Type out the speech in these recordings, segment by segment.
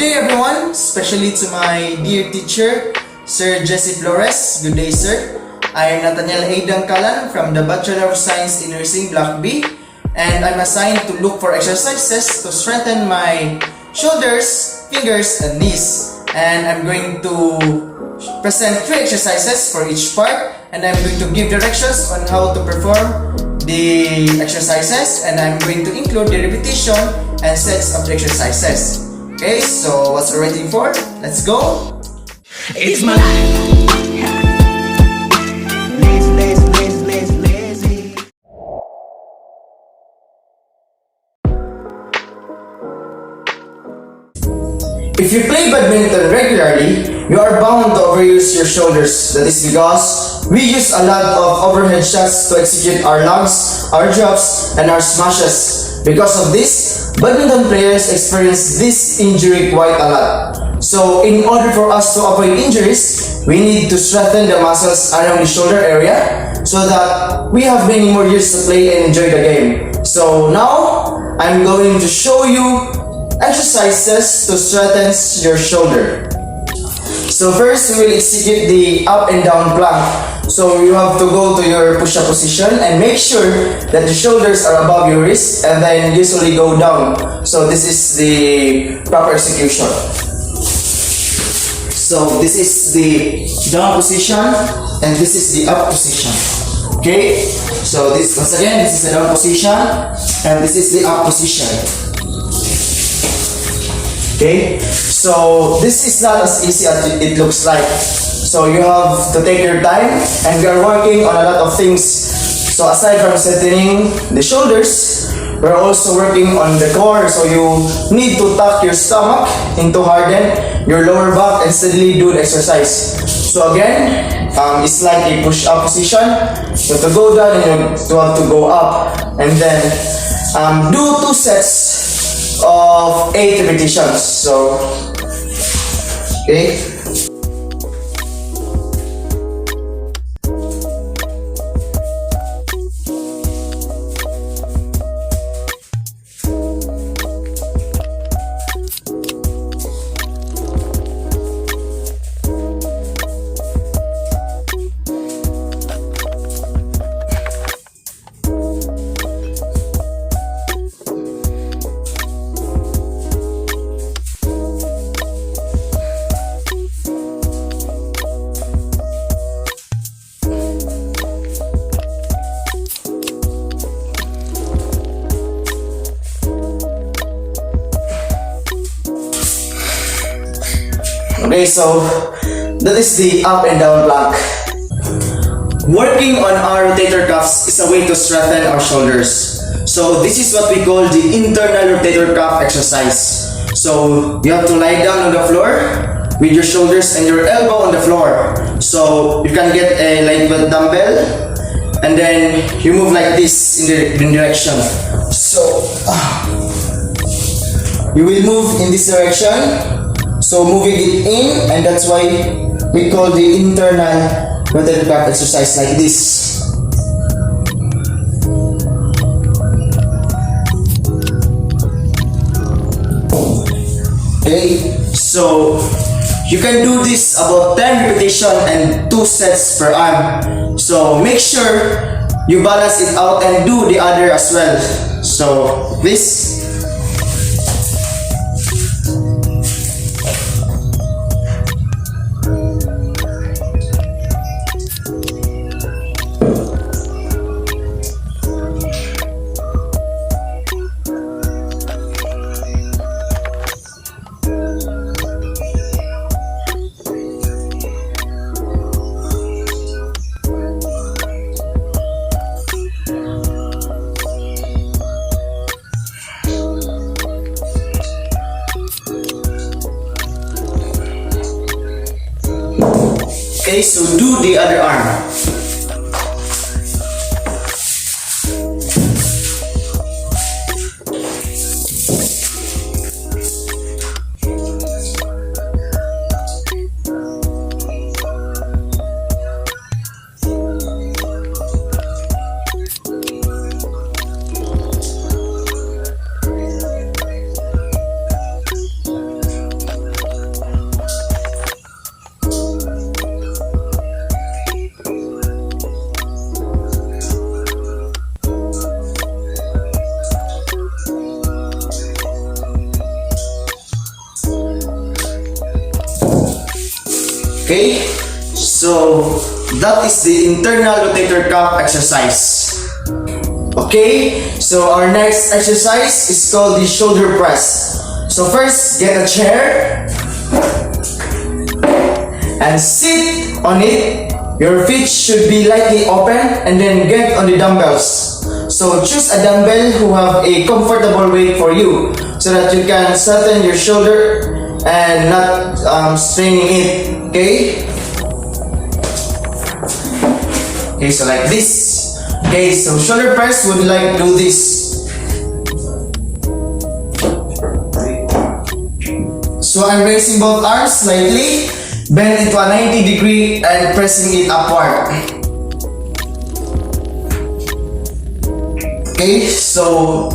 day everyone, especially to my dear teacher, Sir Jesse Flores. Good day sir. I am Nathaniel A. Dancalan from the Bachelor of Science in Nursing Block B, and I'm assigned to look for exercises to strengthen my shoulders, fingers, and knees. And I'm going to present 3 exercises for each part, and I'm going to give directions on how to perform the exercises, and I'm going to include the repetition and sets of the exercises. Okay, so what's we waiting for? Let's go! It's my life. Lazy. If you play badminton regularly, you are bound to overuse your shoulders. That is because we use a lot of overhead shots to execute our logs, our drops, and our smashes. Because of this, badminton players experience this injury quite a lot. So, in order for us to avoid injuries, we need to strengthen the muscles around the shoulder area so that we have many more years to play and enjoy the game. So now, I'm going to show you exercises to strengthen your shoulder. So first, we will execute the up and down plank. So you have to go to your push-up position and make sure that the shoulders are above your wrist and then usually go down. So this is the proper execution. So this is the down position and this is the up position. Okay? So this, once again, this is the down position and this is the up position. Okay, so this is not as easy as it looks like. So you have to take your time, and we are working on a lot of things. So aside from strengthening the shoulders, we're also working on the core. So you need to tuck your stomach into harden your lower back and steadily do the exercise. So again, it's like a push-up position. You have to go down and you have to go up, and then do 2 sets of 8 repetitions. So, okay. Okay, so that is the up and down plank. Working on our rotator cuffs is a way to strengthen our shoulders. So this is what we call the internal rotator cuff exercise. So you have to lie down on the floor with your shoulders and your elbow on the floor. So you can get a lightweight dumbbell and then you move like this in the direction. So you will move in this direction. So moving it in, and that's why we call the internal rotator cuff exercise like this. Okay, so you can do this about 10 repetitions and 2 sets per arm. So make sure you balance it out and do the other as well. So this. Okay, so do the other arm. Okay, so that is the internal rotator cuff exercise. Okay, so our next exercise is called the shoulder press. So first, get a chair and sit on it. Your feet should be lightly open and then get on the dumbbells. So choose a dumbbell who have a comfortable weight for you so that you can straighten your shoulder and not straining it. Okay? Okay, so like this. Okay, so shoulder press would like do this. So I'm raising both arms slightly, bend into a 90 degree and pressing it upward. Okay, so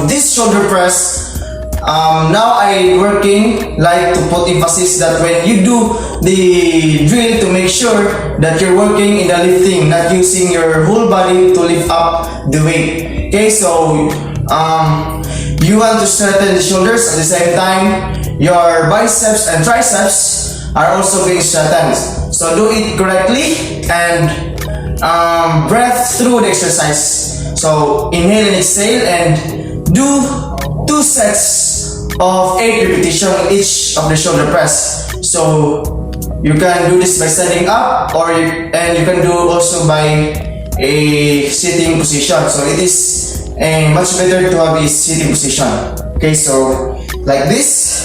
this shoulder press, now I working like to put emphasis that when you do the drill to make sure that you're working in the lifting, not using your whole body to lift up the weight. Okay, so you want to strengthen the shoulders at the same time your biceps and triceps are also being strengthened. So do it correctly and breath through the exercise. So inhale and exhale and do 2 sets of 8 repetitions each of the shoulder press. So you can do this by standing up and you can do also by a sitting position. So it is much better to have a sitting position. Okay, so like this.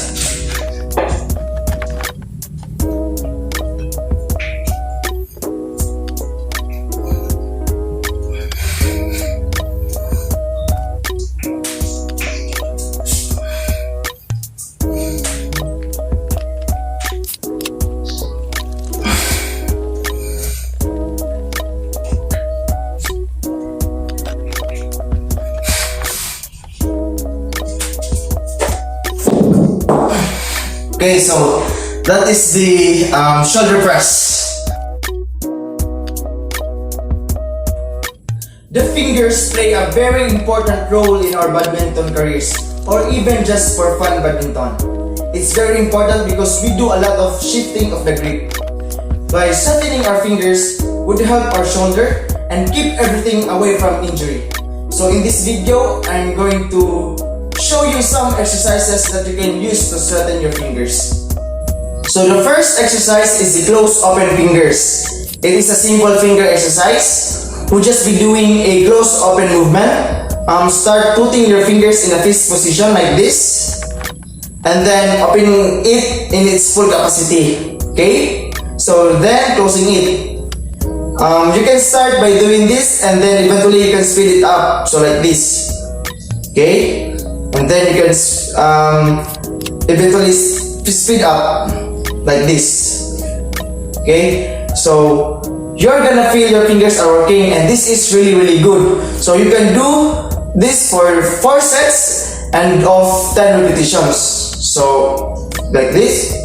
Okay, so that is the shoulder press. The fingers play a very important role in our badminton careers or even just for fun badminton. It's very important because we do a lot of shifting of the grip. By strengthening our fingers would help our shoulder and keep everything away from injury. So in this video, I'm going to show you some exercises that you can use to strengthen your fingers. So the first exercise is the close open fingers. It is a simple finger exercise. We'll just be doing a close open movement. Start putting your fingers in a fist position like this and then opening it in its full capacity. Okay? So then closing it. You can start by doing this and then eventually you can speed it up. So like this. Okay? And then you can eventually speed up like this. Okay, so you're gonna feel your fingers are working and this is really good. So you can do this for 4 sets and of 10 repetitions. So like this.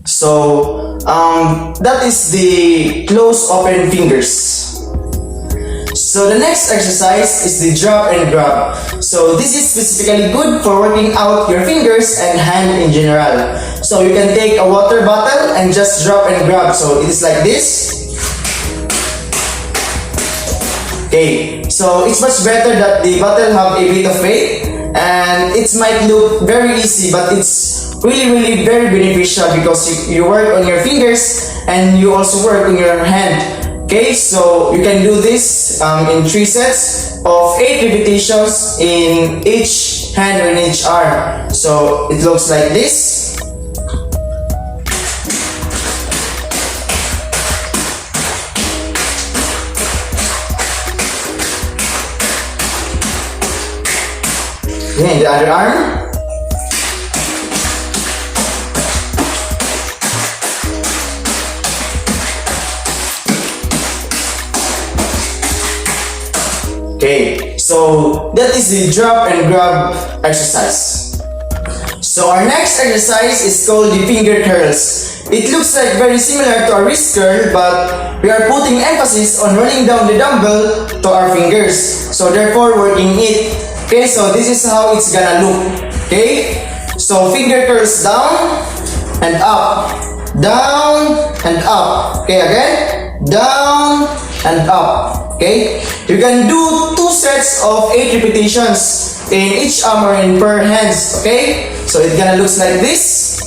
So that is the close open fingers. So the next exercise is the drop and grab. So this is specifically good for working out your fingers and hand in general. So you can take a water bottle and just drop and grab. So it is like this. Okay, so it's much better that the bottle have a bit of weight and it might look very easy but it's really very beneficial because you work on your fingers and you also work on your hand. Okay, so you can do this in 3 sets of 8 repetitions in each hand or in each arm. So it looks like this. Okay, the other arm. Okay, so that is the drop and grab exercise. So our next exercise is called the finger curls. it looks like very similar to a wrist curl, but we are putting emphasis on rolling down the dumbbell to our fingers. So therefore, working it. Okay, so this is how it's gonna look. Okay, so finger curls down and up, down and up. Okay, again, down and up. Okay, you can do 2 sets of 8 repetitions in each arm or in per hands. Okay, so it's gonna look like this.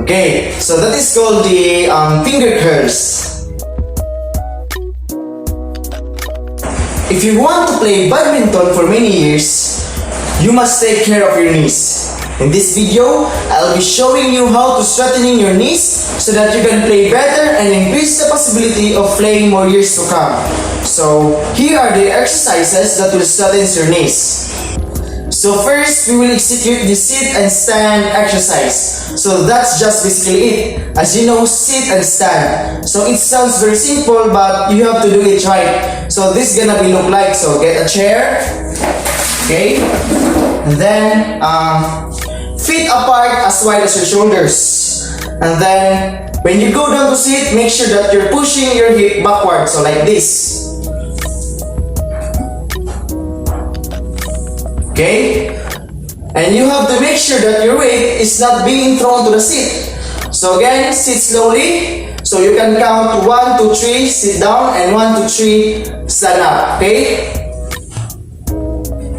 Okay, so that is called the finger curls. If you want to play badminton for many years, you must take care of your knees. In this video, I'll be showing you how to strengthen your knees so that you can play better and increase the possibility of playing more years to come. So, here are the exercises that will strengthen your knees. So first, we will execute the sit and stand exercise. So that's just basically it. As you know, sit and stand. So it sounds very simple, but you have to do it right. So this is gonna be look like, so get a chair. Okay. And then, feet apart as wide as your shoulders. And then, when you go down to sit, make sure that you're pushing your hip backward. So like this. Okay? And you have to make sure that your weight is not being thrown to the seat. So again, sit slowly. So you can count 1, 2, 3, sit down, and 1, 2, 3, stand up. Okay?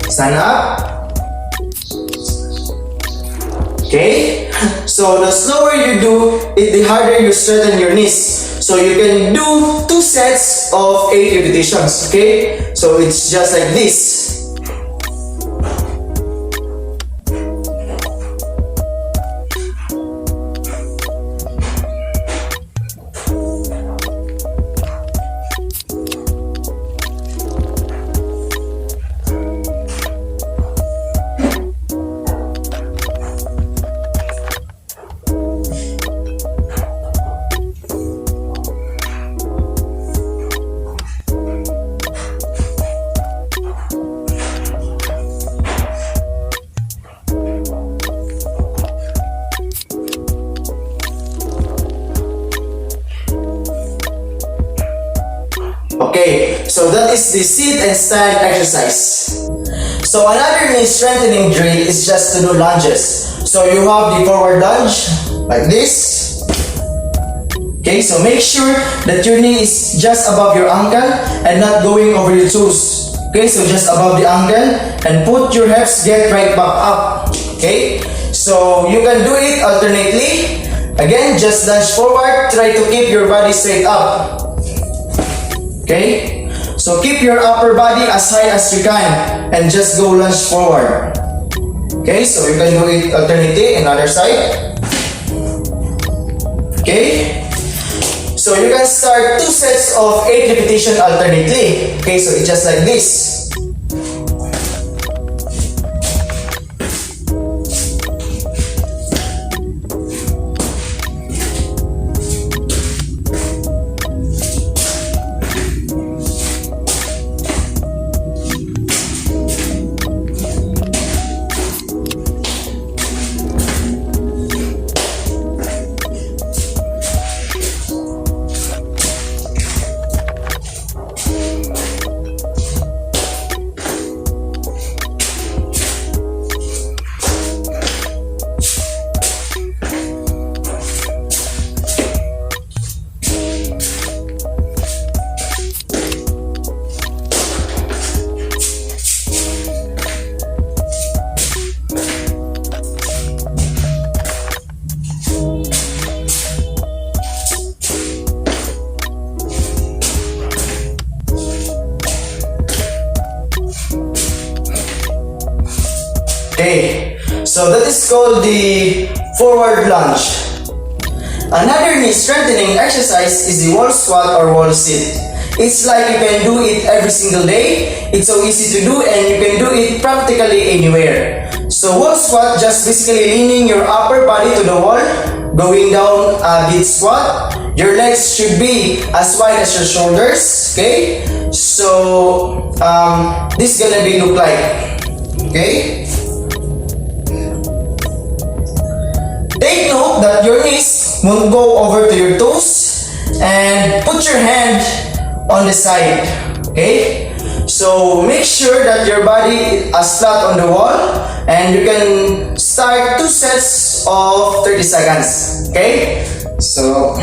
Stand up. Okay? So the slower you do it, the harder you straighten your knees. So you can do 2 sets of 8 repetitions. Okay? So it's just like this. Okay, so that is the sit and stand exercise. So another knee strengthening drill is just to do lunges. So you have the forward lunge, like this. Okay, so make sure that your knee is just above your ankle and not going over your toes. Okay, so just above the ankle and put your hips get right back up. Okay, so you can do it alternately. Again, just lunge forward, try to keep your body straight up. Okay, so keep your upper body as high as you can and just go lunge forward. Okay, so you can do it alternately in other side. Okay, so you can start 2 sets of 8 repetition alternately. Okay, so it's just like this. Okay, so that is called the forward lunge. Another knee strengthening exercise is the wall squat or wall sit. It's like you can do it every single day. It's so easy to do and you can do it practically anywhere. So wall squat, just basically leaning your upper body to the wall, going down a bit squat. Your legs should be as wide as your shoulders, okay? So this gonna be look like, okay? Take note that your knees won't go over to your toes and put your hand on the side, okay? So make sure that your body is flat on the wall and you can start 2 sets of 30 seconds, okay? So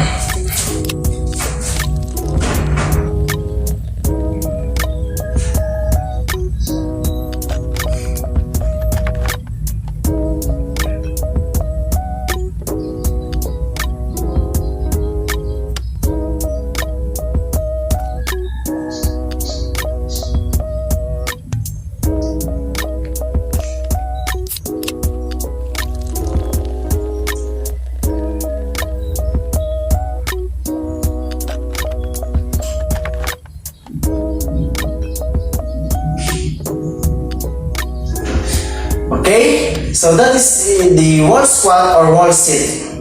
okay, so that is the wall squat or wall sit.